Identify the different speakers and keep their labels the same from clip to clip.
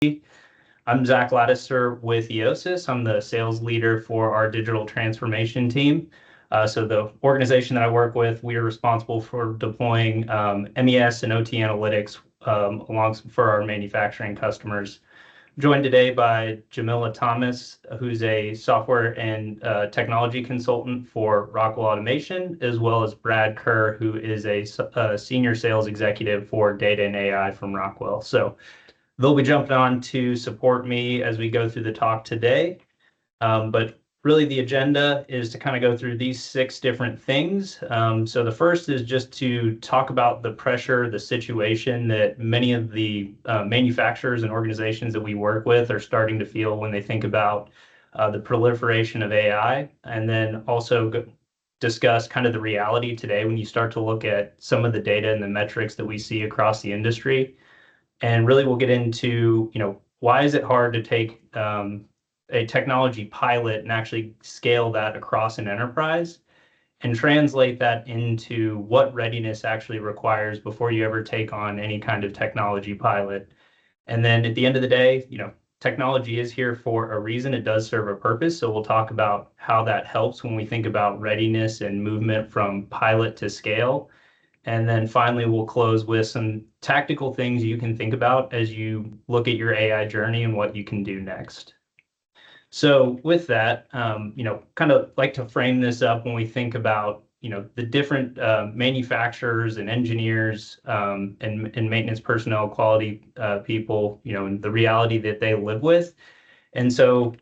Speaker 1: I'm Zach Lattiser with EOSYS. I'm the sales leader for our digital transformation team. So the organization that I work with, we are responsible for deploying MES and OT analytics for our manufacturing customers. I'm joined today by Jamila Thomas, who's a software and technology consultant for Rockwell Automation, as well as Brad Kerr, who is a senior sales executive for data and AI from Rockwell. So they'll be jumping on to support me as we go through the talk today. But really the agenda is to kind of go through these 6 different things. So the first is just to talk about the pressure, the situation that many of the manufacturers and organizations that we work with are starting to feel when they think about the proliferation of AI, and then also discuss kind of the reality today when you start to look at some of the data and the metrics that we see across the industry. And really we'll get into, why is it hard to take a technology pilot and actually scale that across an enterprise and translate that into what readiness actually requires before you ever take on any kind of technology pilot. And then at the end of the day, technology is here for a reason. It does serve a purpose. So we'll talk about how that helps when we think about readiness and movement from pilot to scale. And then finally, we'll close with some tactical things you can think about as you look at your AI journey and what you can do next. So with that, kind of like to frame this up when we think about, the different manufacturers and engineers and maintenance personnel, quality people, and the reality that they live with. And so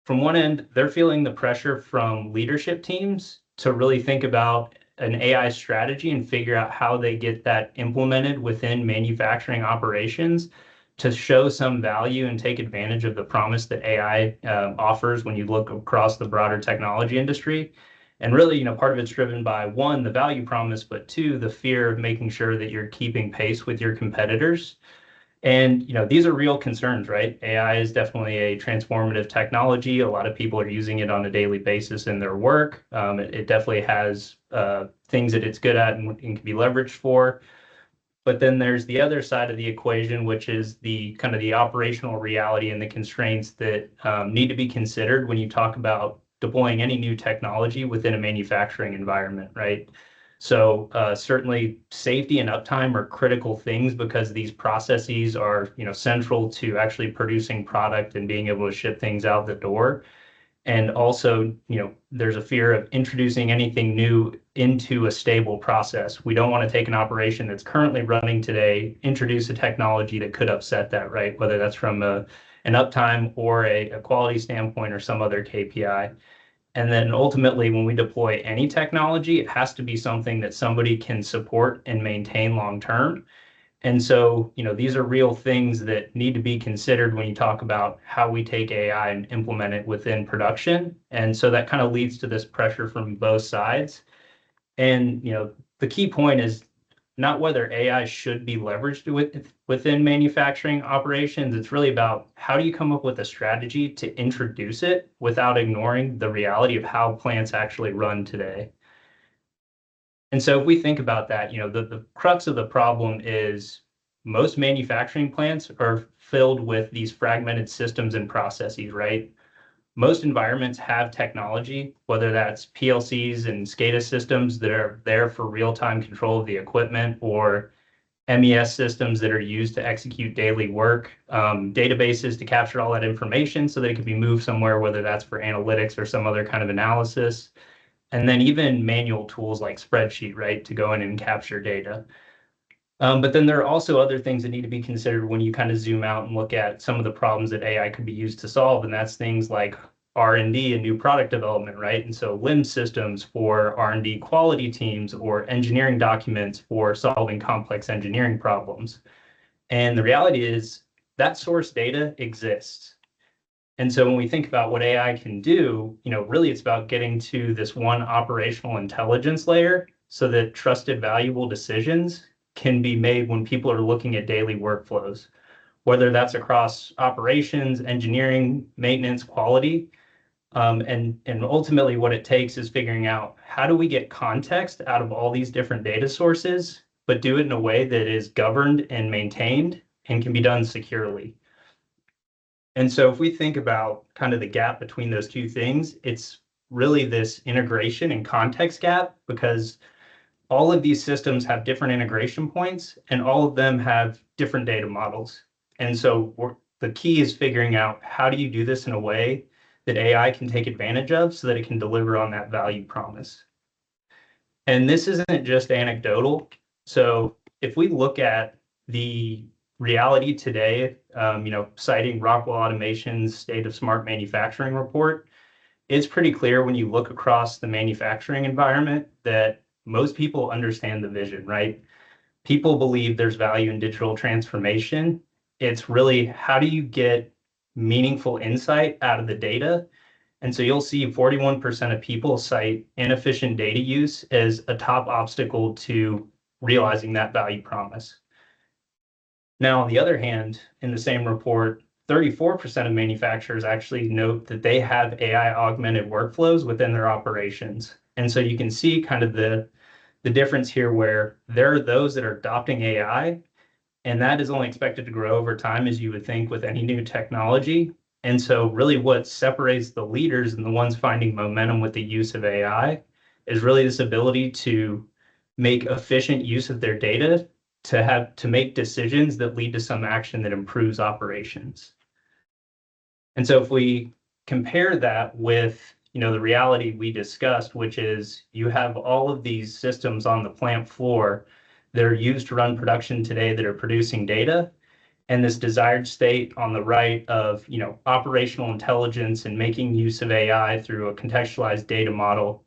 Speaker 1: from one end, they're feeling the pressure from leadership teams to really think about an AI strategy and figure out how they get that implemented within manufacturing operations to show some value and take advantage of the promise that AI offers when you look across the broader technology industry. And really, part of it's driven by 1, the value promise, but 2, the fear of making sure that you're keeping pace with your competitors. And, these are real concerns, right? AI is definitely a transformative technology. A lot of people are using it on a daily basis in their work. It definitely has things that it's good at and can be leveraged for. But then there's the other side of the equation, which is the kind of the operational reality and the constraints that need to be considered when you talk about deploying any new technology within a manufacturing environment, right? So certainly safety and uptime are critical things because these processes are, central to actually producing product and being able to ship things out the door. And also, there's a fear of introducing anything new into a stable process. We don't want to take an operation that's currently running today, introduce a technology that could upset that, right? Whether that's from an uptime or a quality standpoint or some other KPI. And then ultimately, when we deploy any technology, it has to be something that somebody can support and maintain long term. And so, these are real things that need to be considered when you talk about how we take AI and implement it within production. And so that kind of leads to this pressure from both sides. And, the key point is not whether AI should be leveraged within manufacturing operations. It's really about how do you come up with a strategy to introduce it without ignoring the reality of how plants actually run today. And so if we think about that, the crux of the problem is most manufacturing plants are filled with these fragmented systems and processes, right? Most environments have technology, whether that's PLCs and SCADA systems that are there for real-time control of the equipment, or MES systems that are used to execute daily work, databases to capture all that information so that it can be moved somewhere, whether that's for analytics or some other kind of analysis. And then even manual tools like spreadsheet, right, to go in and capture data. But then there are also other things that need to be considered when you kind of zoom out and look at some of the problems that AI could be used to solve. And that's things like R&D and new product development, right? And so LIMS systems for R&D quality teams, or engineering documents for solving complex engineering problems. And the reality is that source data exists. And so when we think about what AI can do, really it's about getting to this one operational intelligence layer so that trusted, valuable decisions can be made when people are looking at daily workflows, whether that's across operations, engineering, maintenance, quality. And ultimately what it takes is figuring out how do we get context out of all these different data sources, but do it in a way that is governed and maintained and can be done securely. And so if we think about kind of the gap between those two things, it's really this integration and context gap, because all of these systems have different integration points and all of them have different data models. And so the key is figuring out how do you do this in a way that AI can take advantage of so that it can deliver on that value promise. And this isn't just anecdotal. So if we look at the reality today, citing Rockwell Automation's State of Smart Manufacturing report, it's pretty clear when you look across the manufacturing environment that most people understand the vision, right? People believe there's value in digital transformation. It's really how do you get meaningful insight out of the data? And so you'll see 41% of people cite inefficient data use as a top obstacle to realizing that value promise. Now, on the other hand, in the same report, 34% of manufacturers actually note that they have AI augmented workflows within their operations. And so you can see kind of the difference here where there are those that are adopting AI, and that is only expected to grow over time, as you would think with any new technology. And so really what separates the leaders and the ones finding momentum with the use of AI is really this ability to make efficient use of their data to make decisions that lead to some action that improves operations. And so if we compare that with the reality we discussed, which is you have all of these systems on the plant floor that are used to run production today that are producing data, and this desired state on the right of operational intelligence and making use of AI through a contextualized data model.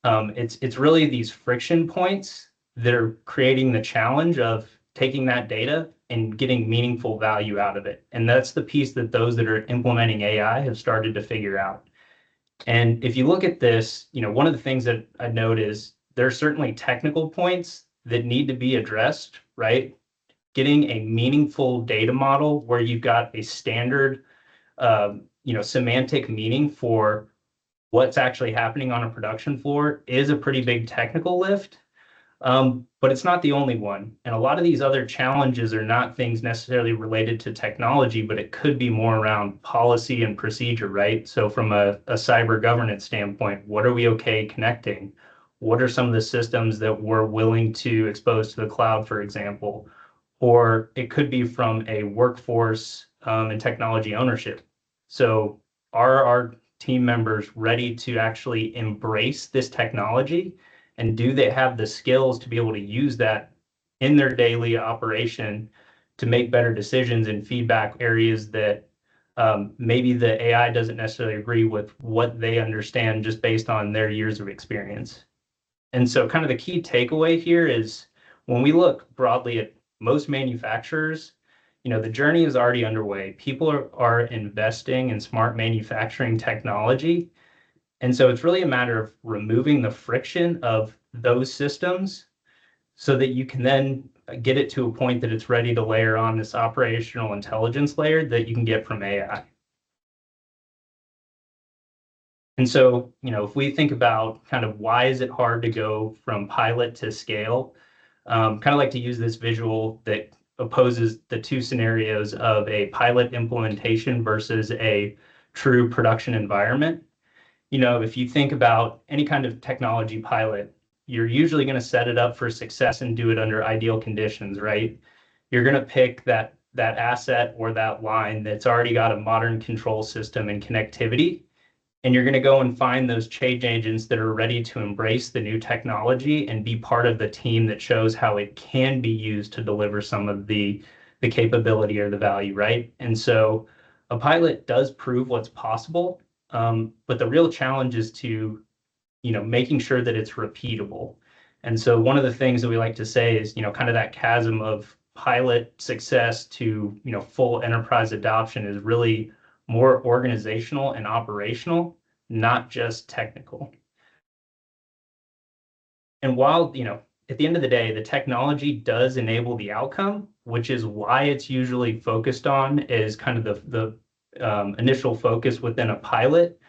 Speaker 1: It's really these friction points that are creating the challenge of taking that data and getting meaningful value out of it. And that's the piece that those that are implementing AI have started to figure out. And if you look at this, one of the things that I note is there are certainly technical points that need to be addressed, right? Getting a meaningful data model where you've got a standard, semantic meaning for what's actually happening on a production floor is a pretty big technical lift. But it's not the only one. And a lot of these other challenges are not things necessarily related to technology, but it could be more around policy and procedure, right? So from a cyber governance standpoint, what are we okay connecting? What are some of the systems that we're willing to expose to the cloud, for example? Or it could be from a workforce and technology ownership. So are our team members ready to actually embrace this technology? And do they have the skills to be able to use that in their daily operation to make better decisions and feedback areas that maybe the AI doesn't necessarily agree with what they understand just based on their years of experience? And so kind of the key takeaway here is when we look broadly at most manufacturers, the journey is already underway. People are investing in smart manufacturing technology. And so it's really a matter of removing the friction of those systems so that you can then get it to a point that it's ready to layer on this operational intelligence layer that you can get from AI. And so, if we think about kind of why is it hard to go from pilot to scale, kind of like to use this visual that opposes the two scenarios of a pilot implementation versus a true production environment. If you think about any kind of technology pilot, you're usually going to set it up for success and do it under ideal conditions, right? You're going to pick that asset or that line that's already got a modern control system and connectivity, and you're going to go and find those change agents that are ready to embrace the new technology and be part of the team that shows how it can be used to deliver some of the capability or the value, right? And so a pilot does prove what's possible, but the real challenge is to making sure that it's repeatable. And so one of the things that we like to say is kind of that chasm of pilot success to full enterprise adoption is really more organizational and operational, not just technical. And while at the end of the day, the technology does enable the outcome, which is why it's usually focused on is kind of the initial focus within a pilot.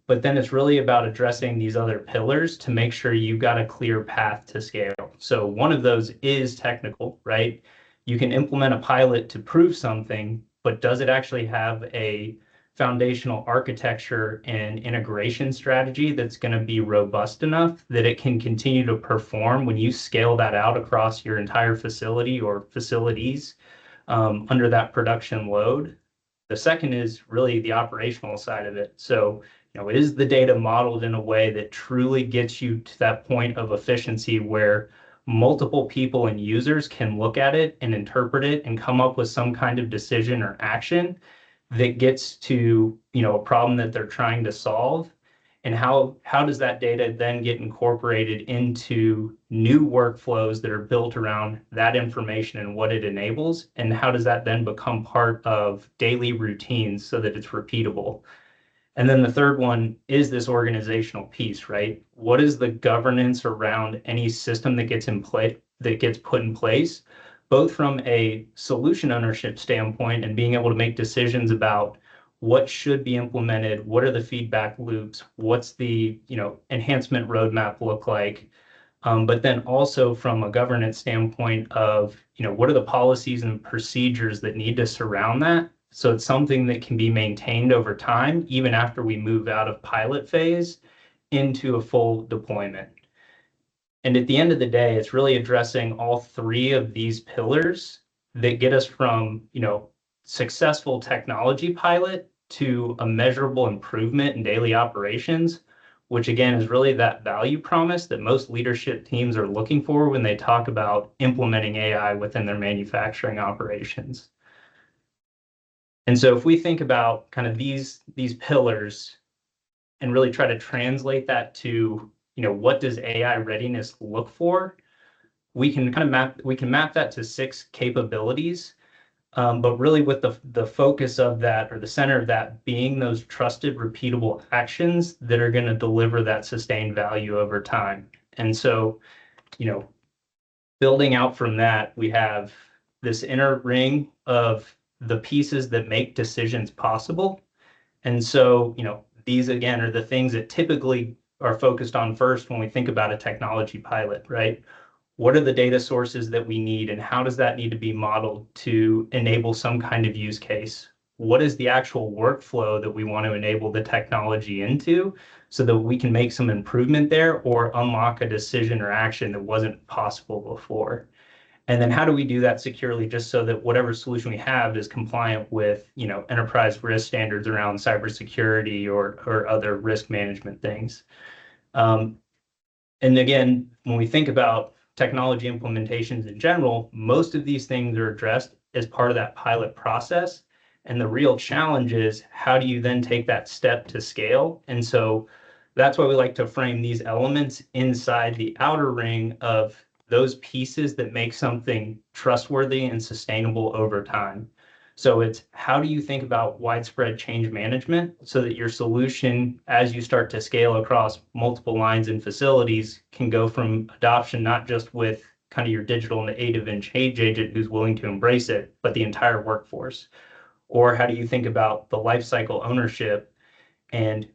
Speaker 1: But then it's really about addressing these other pillars to make sure you've got a clear path to scale. So one of those is technical, right? You can implement a pilot to prove something, but does it actually have a foundational architecture and integration strategy that's going to be robust enough that it can continue to perform when you scale that out across your entire facility or facilities under that production load? The second is really the operational side of it. So, is the data modeled in a way that truly gets you to that point of efficiency where multiple people and users can look at it and interpret it and come up with some kind of decision or action that gets to, a problem that they're trying to solve? And how does that data then get incorporated into new workflows that are built around that information and what it enables? And how does that then become part of daily routines so that it's repeatable? And then the third one is this organizational piece, right? What is the governance around any system that gets put in place, both from a solution ownership standpoint and being able to make decisions about what should be implemented, what are the feedback loops, what's the enhancement roadmap look like, but then also from a governance standpoint of what are the policies and procedures that need to surround that, so it's something that can be maintained over time, even after we move out of pilot phase into a full deployment. And at the end of the day, it's really addressing all three of these pillars that get us from successful technology pilot to a measurable improvement in daily operations, which again is really that value promise that most leadership teams are looking for when they talk about implementing AI within their manufacturing operations. And so if we think about kind of these pillars and really try to translate that to, what does AI readiness look for? We can map that to 6 capabilities. But really with the focus of that, or the center of that, being those trusted, repeatable actions that are going to deliver that sustained value over time. And so, building out from that, we have this inner ring of the pieces that make decisions possible. And so, these again are the things that typically are focused on first when we think about a technology pilot, right? What are the data sources that we need, and how does that need to be modeled to enable some kind of use case? What is the actual workflow that we want to enable the technology into so that we can make some improvement there or unlock a decision or action that wasn't possible before? And then how do we do that securely, just so that whatever solution we have is compliant with, enterprise risk standards around cybersecurity or other risk management things? And again, when we think about technology implementations in general, most of these things are addressed as part of that pilot process. And the real challenge is, how do you then take that step to scale? And so that's why we like to frame these elements inside the outer ring of those pieces that make something trustworthy and sustainable over time. So it's, how do you think about widespread change management so that your solution, as you start to scale across multiple lines and facilities, can go from adoption not just with kind of your digital native and change agent who's willing to embrace it, but the entire workforce? Or how do you think about the lifecycle ownership and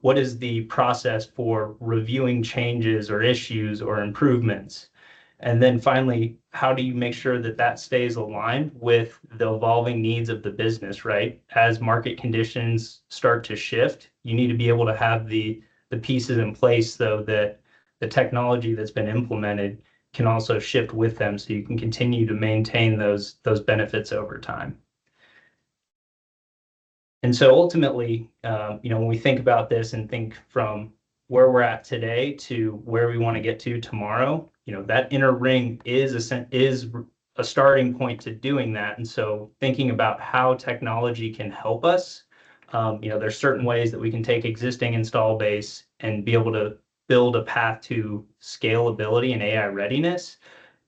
Speaker 1: what is the process for reviewing changes or issues or improvements? And then finally, how do you make sure that that stays aligned with the evolving needs of the business, right? As market conditions start to shift, you need to be able to have the pieces in place so that the technology that's been implemented can also shift with them, so you can continue to maintain those benefits over time. And so ultimately, when we think about this and think from where we're at today to where we want to get to tomorrow, that inner ring is a starting point to doing that. And so thinking about how technology can help us, there's certain ways that we can take existing install base and be able to build a path to scalability and AI readiness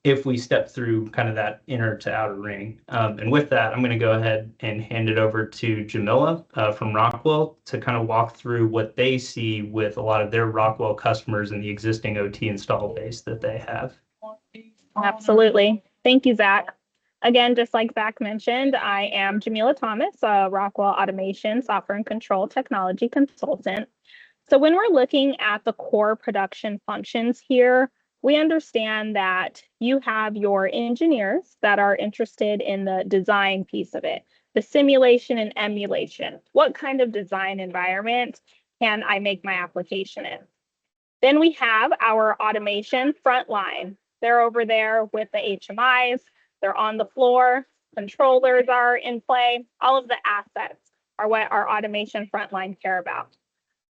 Speaker 1: if we step through kind of that inner to outer ring. And with that, I'm going to go ahead and hand it over to Jamila from Rockwell to kind of walk through what they see with a lot of their Rockwell customers and the existing OT install base that they have.
Speaker 2: Absolutely. Thank you, Zach. Again, just like Zach mentioned, I am Jamila Thomas, a Rockwell Automation Software and Control Technology Consultant. So when we're looking at the core production functions here, we understand that you have your engineers that are interested in the design piece of it, the simulation and emulation. What kind of design environment can I make my application in? Then we have our automation frontline. They're over there with the HMIs, they're on the floor, controllers are in play, all of the assets are what our automation frontline care about.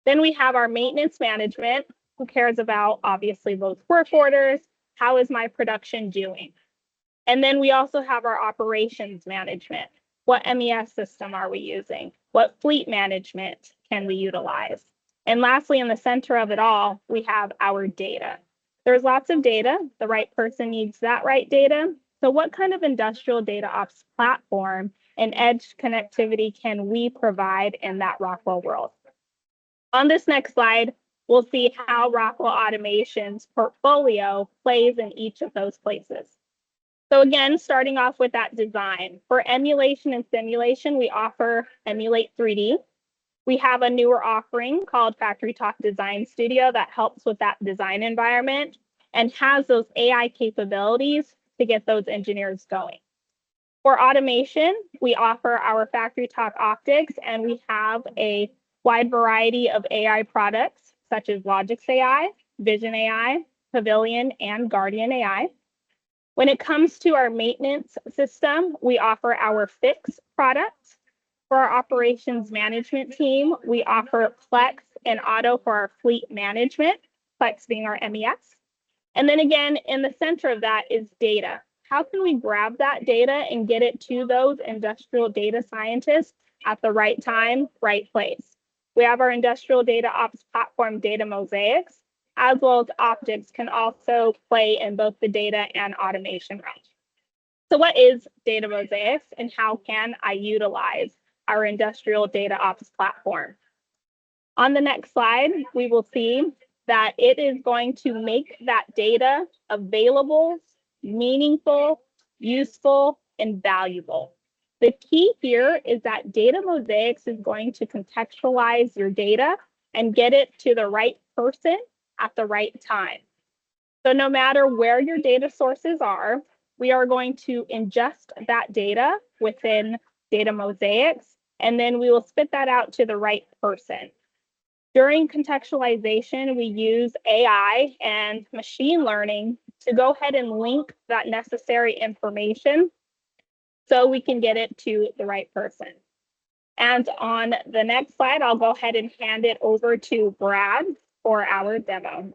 Speaker 2: Then we have our maintenance management, who cares about obviously those work orders, how is my production doing? And then we also have our operations management. What MES system are we using? What fleet management can we utilize? And lastly, in the center of it all, we have our data. There's lots of data. The right person needs that right data. So what kind of industrial data ops platform and edge connectivity can we provide in that Rockwell world? On this next slide, we'll see how Rockwell Automation's portfolio plays in each of those places. So again, starting off with that design. For emulation and simulation, we offer Emulate 3D. We have a newer offering called FactoryTalk Design Studio that helps with that design environment and has those AI capabilities to get those engineers going. For automation, we offer our FactoryTalk Optics, and we have a wide variety of AI products such as Logix AI, Vision AI, Pavilion, and Guardian AI. When it comes to our maintenance system, we offer our Fix product. For our operations management team, we offer Plex and Auto for our fleet management, Plex being our MES. And then again, in the center of that is data. How can we grab that data and get it to those industrial data scientists at the right time, right place? We have our industrial data ops platform, Data Mosaics, as well as optics can also play in both the data and automation realm. So what is Data Mosaics and how can I utilize our industrial data ops platform? On the next slide, we will see that it is going to make that data available, meaningful, useful, and valuable. The key here is that Data Mosaics is going to contextualize your data and get it to the right person at the right time. So no matter where your data sources are, we are going to ingest that data within Data Mosaics, and then we will spit that out to the right person. During contextualization, we use AI and machine learning to go ahead and link that necessary information so we can get it to the right person. And on the next slide, I'll go ahead and hand it over to Brad for our demo.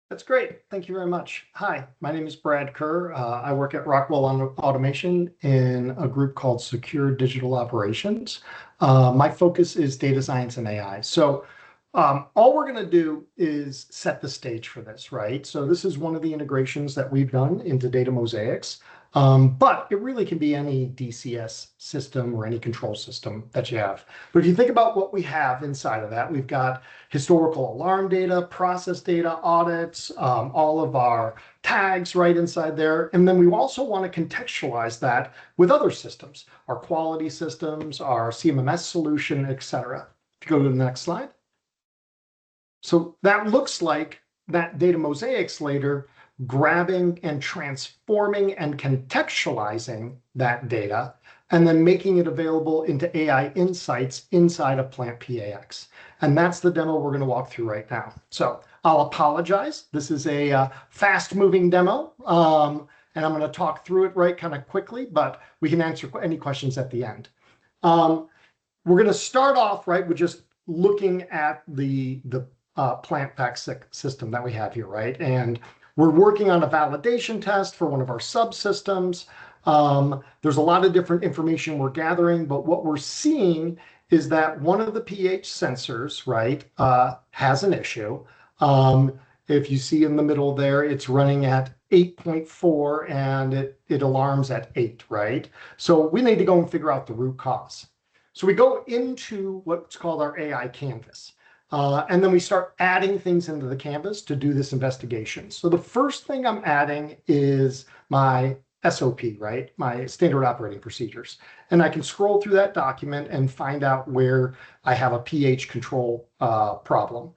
Speaker 3: That's great. Thank you very much. Hi, my name is Brad Kerr. I work at Rockwell Automation in a group called Secure Digital Operations. My focus is data science and AI. So all we're going to do is set the stage for this, right? So this is one of the integrations that we've done into Data Mosaics. But it really can be any DCS system or any control system that you have. But if you think about what we have inside of that, we've got historical alarm data, process data, audits, all of our tags right inside there. And then we also want to contextualize that with other systems, our quality systems, our CMMS solution, etc. If you go to the next slide. So that looks like that Data Mosaics later grabbing and transforming and contextualizing that data, and then making it available into AI insights inside of Plant PAX. And that's the demo we're going to walk through right now. So I'll apologize. This is a fast-moving demo, and I'm going to talk through it right kind of quickly, but we can answer any questions at the end. We're going to start off right with just looking at the Plant PAX system that we have here, right? And we're working on a validation test for one of our subsystems. There's a lot of different information we're gathering, but what we're seeing is that one of the pH sensors, right, has an issue. If you see in the middle there, it's running at 8.4 and it alarms at 8, right? So we need to go and figure out the root cause. So we go into what's called our AI canvas. And then we start adding things into the canvas to do this investigation. So the first thing I'm adding is my SOP, right? My standard operating procedures. And I can scroll through that document and find out where I have a pH control problem.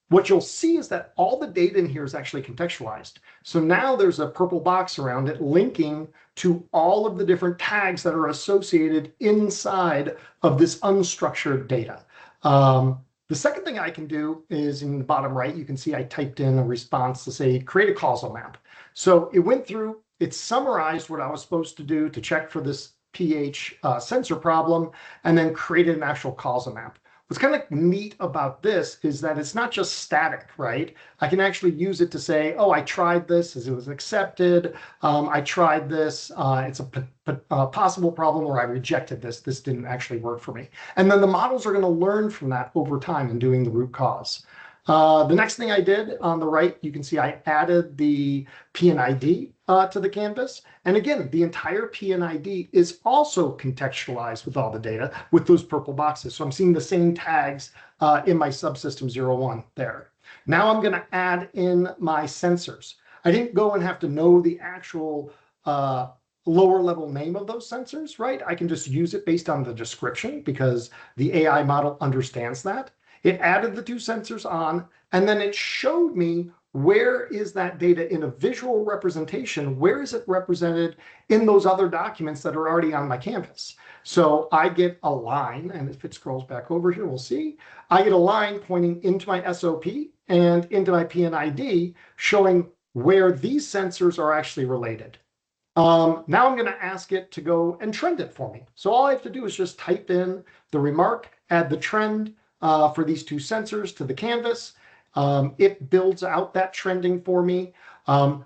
Speaker 3: what you'll see is that all the data in here is actually contextualized. So now there's a purple box around it linking to all of the different tags that are associated inside of this unstructured data. The second thing I can do is in the bottom right, you can see I typed in a response to say, create a causal map. So it went through, it summarized what I was supposed to do to check for this pH sensor problem, and then created an actual causal map. What's kind of neat about this is that it's not just static, right? I can actually use it to say, oh, I tried this, as it was accepted. I tried this, it's a possible problem, or I rejected this. This didn't actually work for me. And then the models are going to learn from that over time in doing the root cause. The next thing I did on the right, you can see I added the PNID to the canvas. And again, the entire PNID is also contextualized with all the data with those purple boxes. So I'm seeing the same tags in my subsystem 01 there. Now I'm going to add in my sensors. I didn't go and have to know the actual lower level name of those sensors, right? I can just use it based on the description because the AI model understands that. It added the two sensors on, and then it showed me where is that data in a visual representation, where is it represented in those other documents that are already on my canvas. So I get a line, and if it scrolls back over here, we'll see. I get a line pointing into my SOP and into my PNID showing where these sensors are actually related. Now I'm going to ask it to go and trend it for me. So all I have to do is just type in the remark, add the trend, for these two sensors to the canvas. It builds out that trending for me.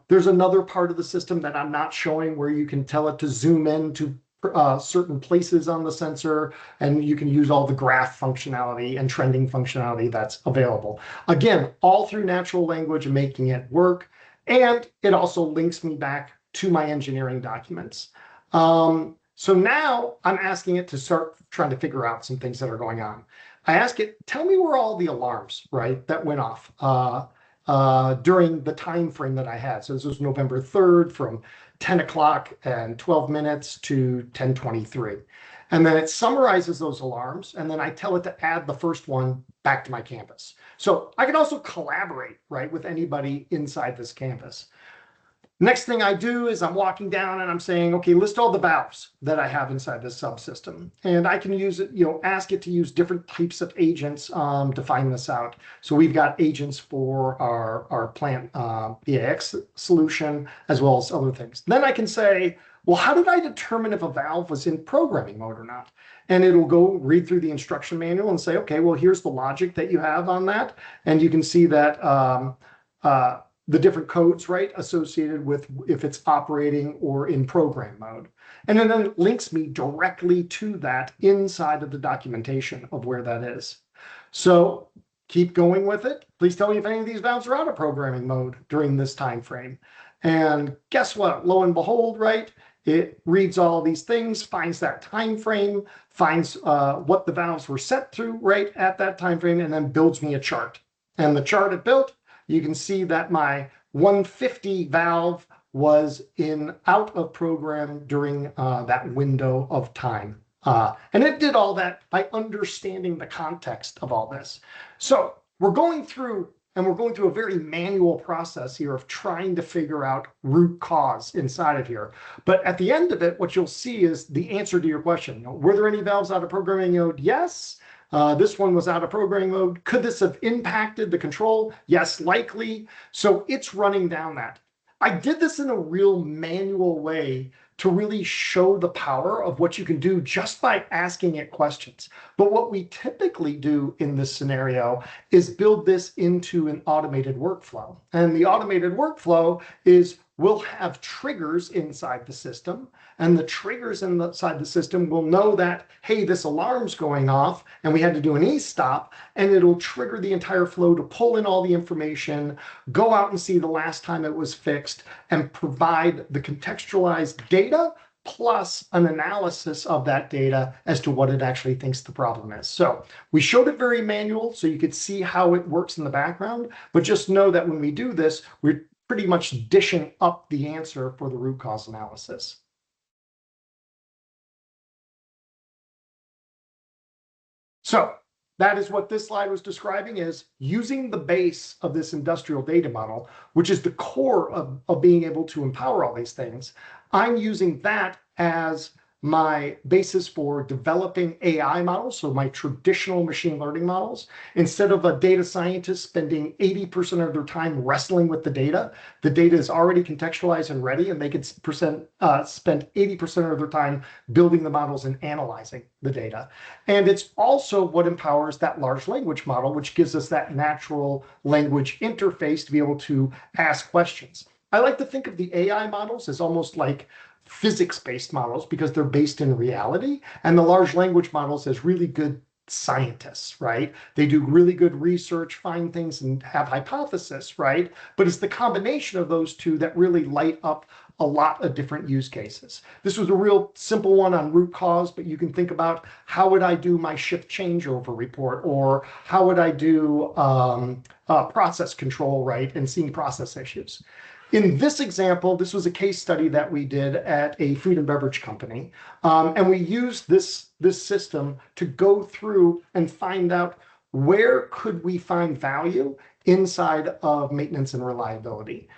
Speaker 3: There's another part of the system that I'm not showing where you can tell it to zoom in to certain places on the sensor, and you can use all the graph functionality and trending functionality that's available. Again, all through natural language, making it work. And it also links me back to my engineering documents. So now I'm asking it to start trying to figure out some things that are going on. I ask it, tell me where all the alarms, right, that went off during the time frame that I had. So this was November 3rd from 10 o'clock and 12 minutes to 10:23. And then it summarizes those alarms, and then I tell it to add the first one back to my canvas. So I can also collaborate, right, with anybody inside this canvas. Next thing I do is I'm walking down and I'm saying, okay, list all the valves that I have inside this subsystem. And I can use it, ask it to use different types of agents to find this out. So we've got agents for our plant BAX solution, as well as other things. Then I can say, well, how did I determine if a valve was in programming mode or not? And it'll go read through the instruction manual and say, okay, well, here's the logic that you have on that. And you can see that the different codes, right, associated with if it's operating or in program mode. And then it links me directly to that inside of the documentation of where that is. So keep going with it. Please tell me if any of these valves are out of programming mode during this time frame. And guess what? Lo and behold, right, it reads all these things, finds that time frame, finds what the valves were set through right at that time frame, and then builds me a chart. And the chart it built, you can see that my 150 valve was out of program during that window of time. And it did all that by understanding the context of all this. So we're going through a very manual process here of trying to figure out root cause inside of here. But at the end of it, what you'll see is the answer to your question. Were there any valves out of programming mode? Yes. This one was out of programming mode. Could this have impacted the control? Yes, likely. So it's running down that. I did this in a real manual way to really show the power of what you can do just by asking it questions. But what we typically do in this scenario is build this into an automated workflow. And the automated workflow is we'll have triggers inside the system, and the triggers inside the system will know that, hey, this alarm's going off, and we had to do an e-stop, and it'll trigger the entire flow to pull in all the information, go out and see the last time it was fixed, and provide the contextualized data plus an analysis of that data as to what it actually thinks the problem is. So we showed it very manual so you could see how it works in the background, but just know that when we do this, we're pretty much dishing up the answer for the root cause analysis. So That is what this slide was describing, is using the base of this industrial data model, which is the core of being able to empower all these things. I'm using that as my basis for developing AI models, so my traditional machine learning models. Instead of a data scientist spending 80% of their time wrestling with the data is already contextualized and ready, and they could spend 80% of their time building the models and analyzing the data. And it's also what empowers that large language model, which gives us that natural language interface to be able to ask questions. I like to think of the AI models as almost like physics-based models because they're based in reality, and the large language models as really good scientists, right? They do really good research, find things, and have hypotheses, right? But it's the combination of those two that really light up a lot of different use cases. This was a real simple one on root cause, but you can think about how would I do my shift changeover report, or how would I do process control, right? And seeing process issues. In this example, this was a case study that we did at a food and beverage company. And we used this system to go through and find out where could we find value inside of maintenance and reliability.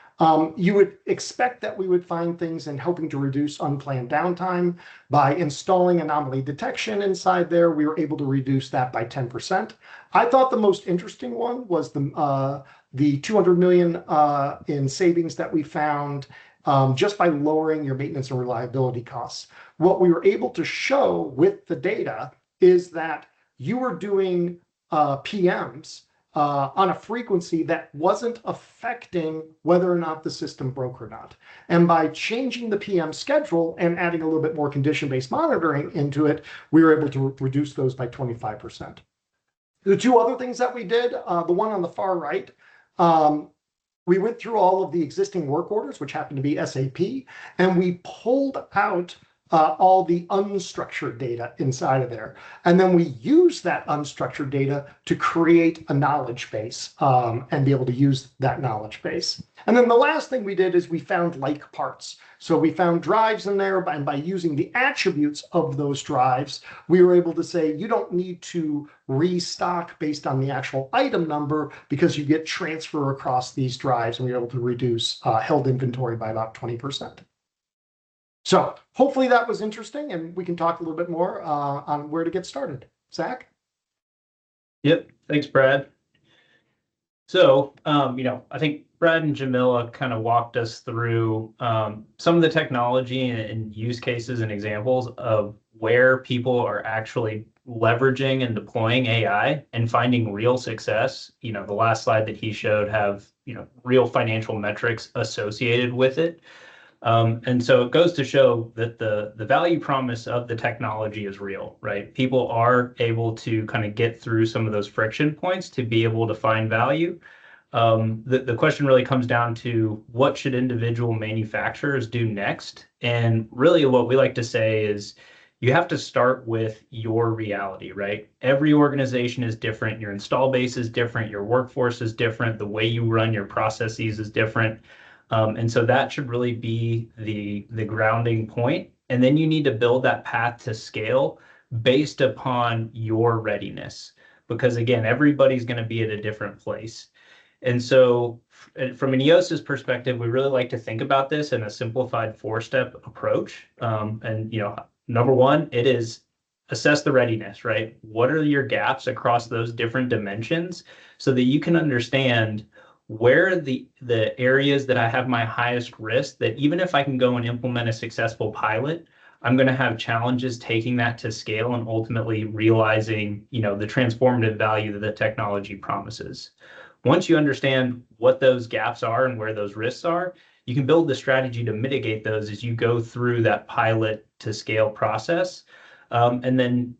Speaker 3: You would expect that we would find things in helping to reduce unplanned downtime. By installing anomaly detection inside there, we were able to reduce that by 10%. I thought the most interesting one was the 200 million in savings that we found just by lowering your maintenance and reliability costs. What we were able to show with the data is that you were doing PMs on a frequency that wasn't affecting whether or not the system broke or not. And by changing the PM schedule and adding a little bit more condition-based monitoring into it, we were able to reduce those by 25%. The two other things that we did, the one on the far right, we went through all of the existing work orders, which happened to be SAP, and we pulled out all the unstructured data inside of there. And then we use that unstructured data to create a knowledge base and be able to use that knowledge base. And then the last thing we did is we found like parts. So we found drives in there, and by using the attributes of those drives, we were able to say, you don't need to restock based on the actual item number because you get transfer across these drives, and we were able to reduce held inventory by about 20%. So hopefully that was interesting, and we can talk a little bit more on where to get started. Zach?
Speaker 1: Yep, thanks, Brad. So, I think Brad and Jamila kind of walked us through some of the technology and use cases and examples of where people are actually leveraging and deploying AI and finding real success. The last slide that he showed have, real financial metrics associated with it. And so it goes to show that the value promise of the technology is real, right? People are able to kind of get through some of those friction points to be able to find value. The question really comes down to what should individual manufacturers do next? And really what we like to say is you have to start with your reality, right? Every organization is different. Your install base is different. Your workforce is different. The way you run your processes is different. And so that should really be the grounding point. And then you need to build that path to scale based upon your readiness. Because again, everybody's going to be at a different place. And so from an EOSYS perspective, we really like to think about this in a simplified 4-step approach. Number one, it is assess the readiness, right? What are your gaps across those different dimensions so that you can understand where are the areas that I have my highest risk, that even if I can go and implement a successful pilot, I'm going to have challenges taking that to scale and ultimately realizing, the transformative value that the technology promises. Once you understand what those gaps are and where those risks are, you can build the strategy to mitigate those as you go through that pilot to scale process. And then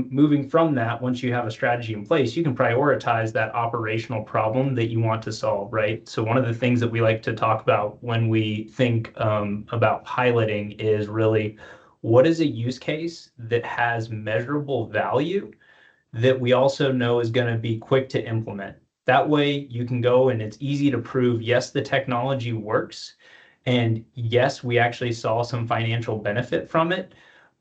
Speaker 1: moving from that, once you have a strategy in place, you can prioritize that operational problem that you want to solve, right? So one of the things that we like to talk about when we think about piloting is really what is a use case that has measurable value that we also know is going to be quick to implement. That way you can go and it's easy to prove, yes, the technology works. And yes, we actually saw some financial benefit from it.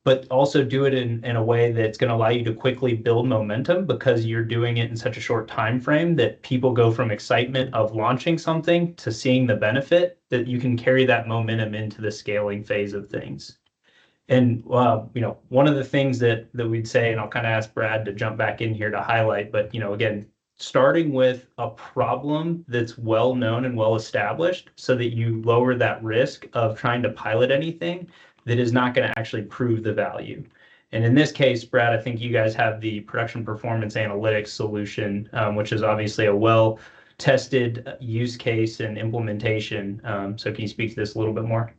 Speaker 1: but also do it in a way that's going to allow you to quickly build momentum because you're doing it in such a short time frame that people go from excitement of launching something to seeing the benefit, that you can carry that momentum into the scaling phase of things. And one of the things that we'd say, and I'll kind of ask Brad to jump back in here to highlight, but again, starting with a problem that's well known and well established so that you lower that risk of trying to pilot anything that is not going to actually prove the value. And in this case, Brad, I think you guys have the production performance analytics solution, which is obviously a well-tested use case and implementation. So can you speak to this a little bit more?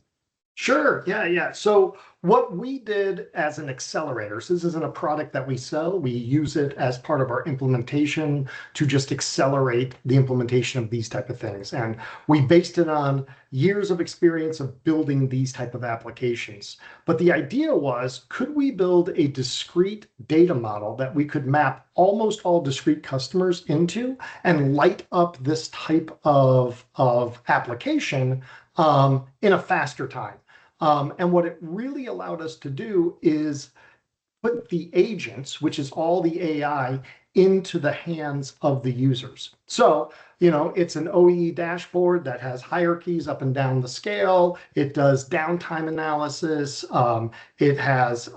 Speaker 3: Sure. Yeah. So what we did as an accelerator, so this isn't a product that we sell, we use it as part of our implementation to just accelerate the implementation of these type of things. And we based it on years of experience of building these type of applications. But the idea was, could we build a discrete data model that we could map almost all discrete customers into and light up this type of application in a faster time? And what it really allowed us to do is put the agents, which is all the AI, into the hands of the users. So, it's an OEE dashboard that has hierarchies up and down the scale. It does downtime analysis. It has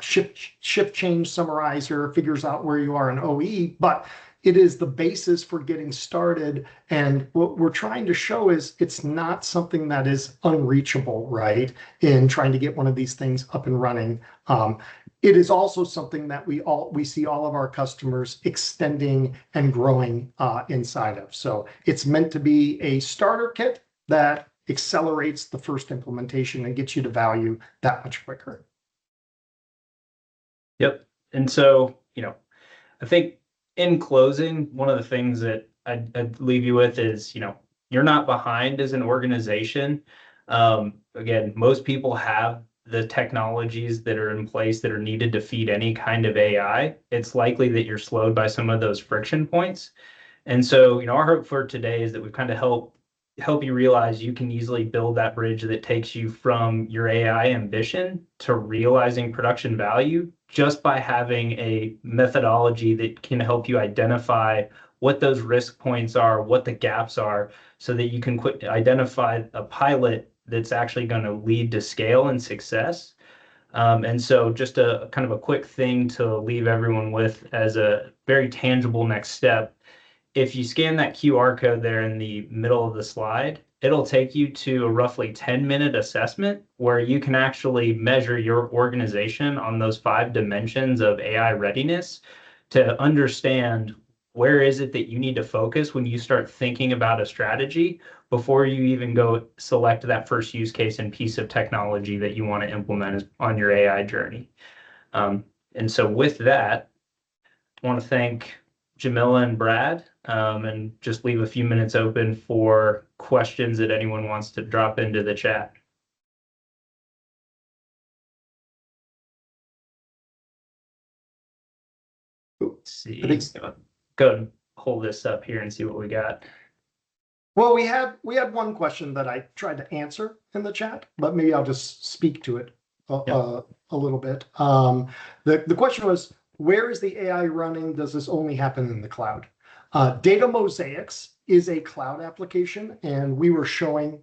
Speaker 3: shift change summarizer, figures out where you are in OEE, but it is the basis for getting started. And what we're trying to show is it's not something that is unreachable, right? In trying to get one of these things up and running. It is also something that we see all of our customers extending and growing inside of. So it's meant to be a starter kit that accelerates the first implementation and gets you to value that much quicker.
Speaker 1: Yep. And so, I think in closing, one of the things that I'd leave you with is, you're not behind as an organization. Again, most people have the technologies that are in place that are needed to feed any kind of AI. It's likely that you're slowed by some of those friction points. And so, our hope for today is that we've kind of help you realize you can easily build that bridge that takes you from your AI ambition to realizing production value just by having a methodology that can help you identify what those risk points are, what the gaps are, so that you can identify a pilot that's actually going to lead to scale and success. And so just a kind of a quick thing to leave everyone with as a very tangible next step. If you scan that QR code there in the middle of the slide, it'll take you to a roughly 10-minute assessment where you can actually measure your organization on those 5 dimensions of AI readiness to understand where is it that you need to focus when you start thinking about a strategy before you even go select that first use case and piece of technology that you want to implement on your AI journey. And so with that, I want to thank Jamila and Brad, and just leave a few minutes open for questions that anyone wants to drop into the chat. Let's see. Go and pull this up here and see what we got.
Speaker 3: Well, we had one question that I tried to answer in the chat, but maybe I'll just speak to it a little bit. The question was, where is the AI running? Does this only happen in the cloud? Data Mosaics is a cloud application, and we were showing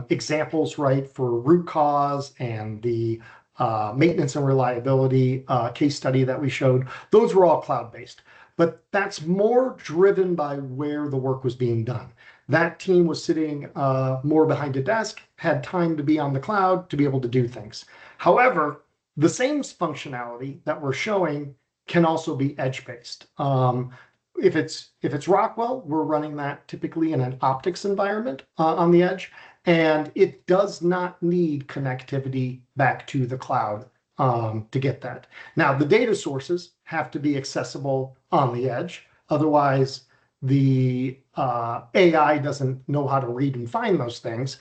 Speaker 3: examples, right, for root cause and the maintenance and reliability case study that we showed. Those were all cloud-based, but that's more driven by where the work was being done. That team was sitting more behind a desk, had time to be on the cloud to be able to do things. However, the same functionality that we're showing can also be edge-based. If it's Rockwell, we're running that typically in an optics environment on the edge, and it does not need connectivity back to the cloud to get that. Now, the data sources have to be accessible on the edge. Otherwise, the AI doesn't know how to read and find those things.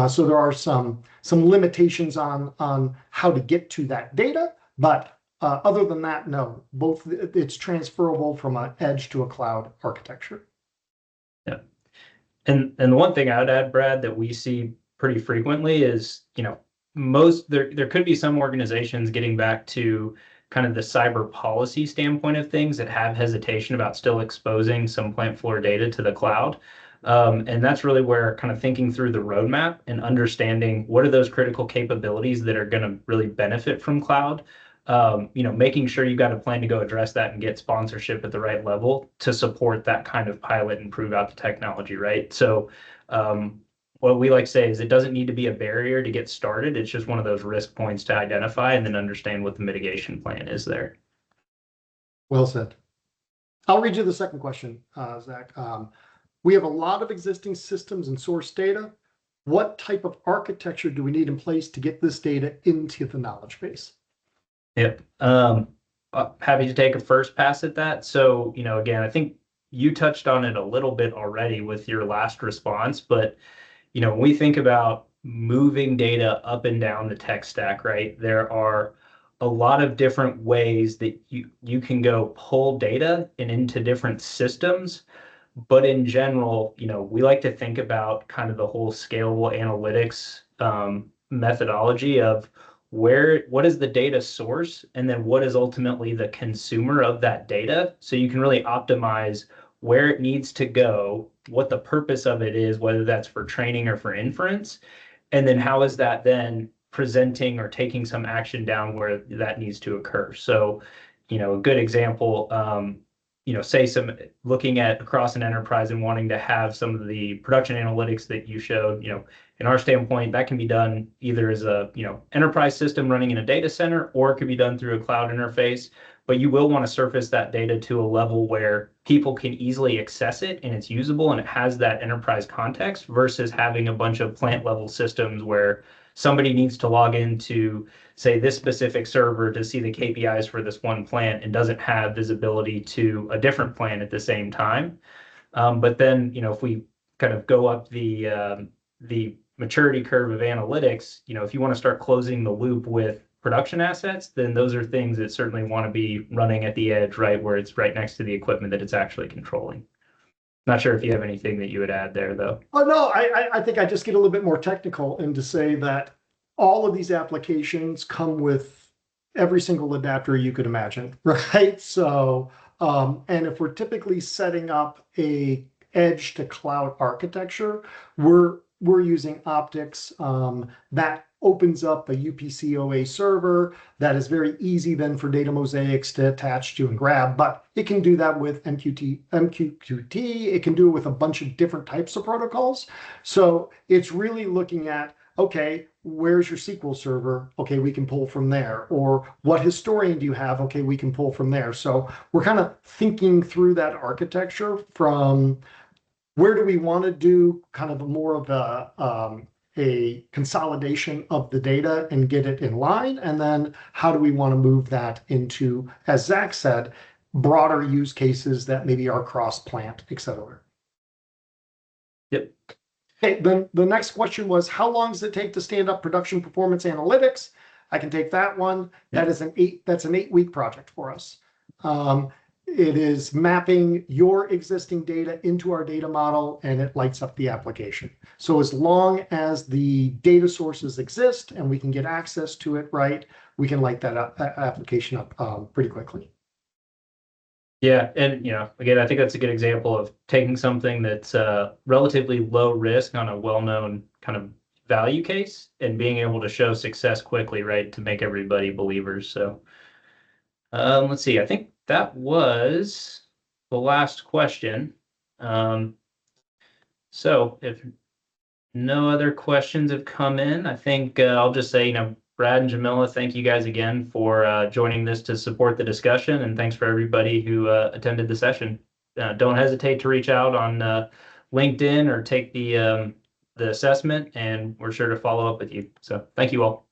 Speaker 3: So there are some limitations on how to get to that data, but other than that, no, it's transferable from an edge to a cloud architecture.
Speaker 1: Yeah. And the one thing I would add, Brad, that we see pretty frequently is, there could be some organizations getting back to kind of the cyber policy standpoint of things that have hesitation about still exposing some plant floor data to the cloud. And that's really where kind of thinking through the roadmap and understanding what are those critical capabilities that are going to really benefit from cloud. Making sure you've got a plan to go address that and get sponsorship at the right level to support that kind of pilot and prove out the technology, right? So what we like to say is it doesn't need to be a barrier to get started. It's just one of those risk points to identify and then understand what the mitigation plan is there.
Speaker 3: Well said. I'll read you the second question, Zach. We have a lot of existing systems and source data. What type of architecture do we need in place to get this data into the knowledge base?
Speaker 1: Yep. Happy to take a first pass at that. So, again, I think you touched on it a little bit already with your last response, but when we think about moving data up and down the tech stack, right, there are a lot of different ways that you can go pull data and into different systems. But in general, we like to think about kind of the whole scalable analytics methodology of what is the data source and then what is ultimately the consumer of that data. So you can really optimize where it needs to go, what the purpose of it is, whether that's for training or for inference, and then how is that then presenting or taking some action down where that needs to occur. So, a good example, say looking at across an enterprise and wanting to have some of the production analytics that you showed, in our standpoint, that can be done either as a, enterprise system running in a data center, or it could be done through a cloud interface. But you will want to surface that data to a level where people can easily access it and it's usable and it has that enterprise context versus having a bunch of plant level systems where somebody needs to log into, say, this specific server to see the KPIs for this one plant and doesn't have visibility to a different plant at the same time. But then, if we kind of go up the maturity curve of analytics, if you want to start closing the loop with production assets, then those are things that certainly want to be running at the edge, right, where it's right next to the equipment that it's actually controlling. Not sure if you have anything that you would add there, though.
Speaker 3: Oh, no, I think I just get a little bit more technical and to say that all of these applications come with every single adapter you could imagine, right? So, and if we're typically setting up a edge to cloud architecture, we're using optics that opens up a UPC OA server that is very easy then for data mosaics to attach to and grab, but it can do that with MQTT. It can do it with a bunch of different types of protocols. So it's really looking at, okay, where's your SQL server? Okay, we can pull from there. Or what historian do you have? Okay, we can pull from there. So we're kind of thinking through that architecture from where do we want to do kind of more of a consolidation of the data and get it in line, and then how do we want to move that into, as Zach said, broader use cases that maybe are cross-plant, et cetera.
Speaker 1: Yep.
Speaker 3: Okay, then the next question was, how long does it take to stand up production performance analytics? I can take that one. That is that's an 8-week project for us. It is mapping your existing data into our data model, and it lights up the application. So as long as the data sources exist and we can get access to it, right, we can light that application up pretty quickly.
Speaker 1: Yeah, and again, I think that's a good example of taking something that's relatively low risk on a well-known kind of value case and being able to show success quickly, right, to make everybody believers. So let's see, I think that was the last question. So if no other questions have come in, I think I'll just say, Brad and Jamila, thank you guys again for joining this to support the discussion, and thanks for everybody who attended the session. Don't hesitate to reach out on LinkedIn or take the assessment, and we're sure to follow up with you. So thank you all.